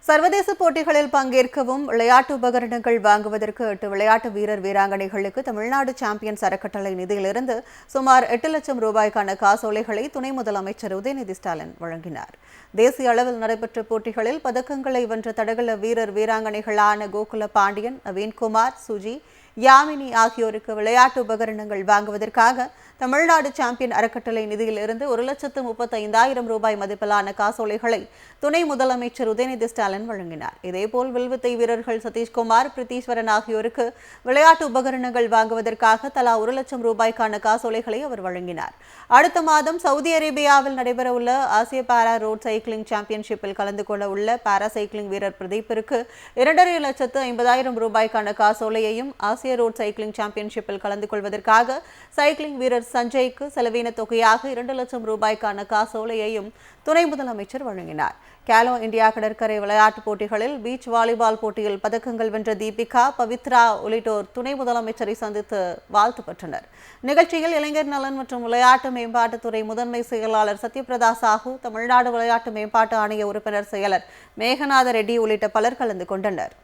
சர்வதேச போட்டிகளில் பங்கேற்கவும் விளையாட்டு உபகரணங்கள் வாங்குவதற்கு 8 விளையாட்டு வீரர் வீராங்கனைகளுக்கு தமிழ்நாடு சாம்பியன்ஸ் அறக்கட்டளை நிதியிலிருந்து சுமார் 8 லட்சம் ரூபாய்க்கான காசோலைகளை துணை முதலமைச்சர் உதயநிதி ஸ்டாலின் வழங்கினார். தேசிய அளவில் நடைபெற்ற போட்டிகளில் பதக்கங்களை வென்ற தடகள வீரர் வீராங்கனைகளான கோகுல பாண்டியன், நவீன்குமார், சுஜி, யாமினி ஆகியோருக்கு விளையாட்டு உபகரணங்கள் வாங்குவதற்காக தமிழ்நாடு சாம்பியன் அறக்கட்டளை நிதியிலிருந்து 1,35,000 ரூபாய் மதிப்பிலான காசோலைகளை துணை முதலமைச்சர் உதயநிதி ஸ்டாலின் வழங்கினார். இதேபோல் வில்வித்தை வீரர்கள் சதீஷ்குமார், பிரித்தீஸ்வரன் ஆகியோருக்கு விளையாட்டு உபகரணங்கள் வாங்குவதற்காக தலா 1 லட்சம் ரூபாய்க்கான காசோலைகளை அவர் வழங்கினார். அடுத்த மாதம் சவுதி அரேபியாவில் நடைபெறவுள்ள ஆசிய பாரா ரோட் சைக்கிளிங் சாம்பியன்ஷிப்பில் கலந்து கொள்ள உள்ள பாரா சைக்கிளிங் வீரர் பிரதீப்பிற்கு 2,50,000 ரூபாய்க்கான காசோலையையும், ஆசிய ரோட் சைக்கிளிங் சாம்பியன்ஷிப்பில் கலந்து கொள்வதற்காக சைக்கிளிங் வீரர் சஞ்சய்க்கு செலவின தொகையாக 2 லட்சம் ரூபாய்க்கான காசோலையையும் துணை முதலமைச்சர் வழங்கினார். கேலோ இந்தியா கடற்கரை விளையாட்டுப் போட்டிகளில் பீச் வாலிபால் போட்டியில் பதக்கங்கள் வென்ற தீபிகா, பவித்ரா உள்ளிட்டோர் துணை முதலமைச்சரை சந்தித்து வாழ்த்து பெற்றனர். நிகழ்ச்சியில் இளைஞர் நலன் மற்றும் விளையாட்டு மேம்பாட்டுத்துறை முதன்மை செயலாளர் சத்யபிரதா சாஹூ, தமிழ்நாடு விளையாட்டு மேம்பாட்டு ஆணைய உறுப்பினர் செயலர் மேகநாத ரெட்டி உள்ளிட்ட பலர் கலந்து கொண்டனர்.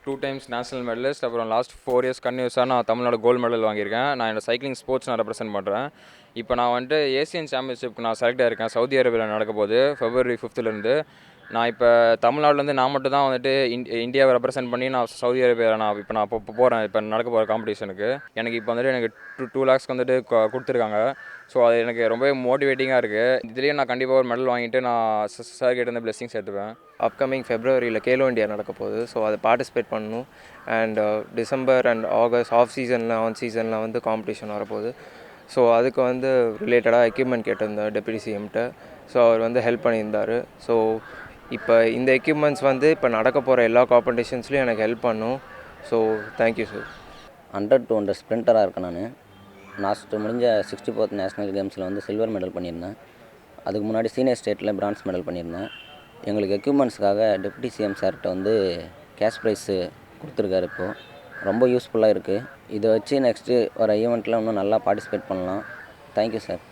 2 டைம்ஸ் நேஷனல் மெடலிஸ்ட். அப்புறம் லாஸ்ட் 4 இயர்ஸ் கன்யூஸாக நான் தமிழ்நாடு கோல்டு மெடல் வாங்கியிருக்கேன். நான் என்னோட சைக்கிளிங் ஸ்போர்ட்ஸ் நான் ரெப்ரசென்ட் பண்ணுறேன். இப்போ நான் வந்துட்டு ஏசியன் சாம்பியன்ஷிப்க்கு நான் செலக்ட் ஆகிருக்கேன். சவுதி அரேபியாவில் நடக்க போகுது February 5th. நான் இப்போ தமிழ்நாட்டிலேருந்து நான் மட்டும் தான் வந்துட்டு இந்தியாவை ரெப்ரசென்ட் பண்ணி நான் சவுதி அரேபியாவில் நான் போகிறேன். இப்போ நடக்க போகிற காம்படிஷனுக்கு எனக்கு இப்போ வந்துட்டு எனக்கு 2 lakhs வந்துட்டு கொடுத்துருக்காங்க. ஸோ அது எனக்கு ரொம்பவே மோட்டிவேட்டிங்காக இருக்குது. இதுலேயே நான் கண்டிப்பாக ஒரு மெடல் வாங்கிட்டு நான் சார் கிட்ட இருந்து பிளெஸிங்ஸ் எடுத்துப்பேன். அப்கமிங் ஃபெப்ரவரியில் கேலோ இந்தியா நடக்க போகுது. ஸோ அதை பார்ட்டிசிபேட் பண்ணணும். And December and August off சீசனில் ஆன் சீசனில் வந்து காம்படிஷன் வரப்போகுது. ஸோ அதுக்கு வந்து ரிலேட்டடாக எக்யூப்மெண்ட் கேட்டிருந்தேன் டெப்யூட்டி சிஎம்கிட்ட. ஸோ அவர் வந்து ஹெல்ப் பண்ணியிருந்தார். ஸோ இப்போ இந்த எக்யூப்மெண்ட்ஸ் வந்து இப்போ நடக்க போகிற எல்லா காம்படிஷன்ஸ்லையும் எனக்கு ஹெல்ப் பண்ணும். So thank you sir. 100 to 100 ஸ்ப்ரிண்டராக இருக்கேன். நான் லாஸ்ட்டு முடிஞ்ச 64th நேஷ்னல் கேம்ஸில் வந்து சில்வர் மெடல் பண்ணியிருந்தேன். அதுக்கு முன்னாடி சீனியர் ஸ்டேட்டில் பிரான்ஸ் மெடல் பண்ணியிருந்தேன். எங்களுக்கு எக்யூப்மெண்ட்ஸுக்காக டெப்யூட்டி சிஎம் சார்கிட்ட வந்து கேஷ் ப்ரைஸு கொடுத்துருக்காரு. இப்போது ரொம்ப யூஸ்ஃபுல்லாக இருக்குது. இதை வச்சு நெக்ஸ்ட்டு வர ஈவெண்ட்டில் இன்னும் நல்லா பார்ட்டிசிபேட் பண்ணலாம். Thank you sir.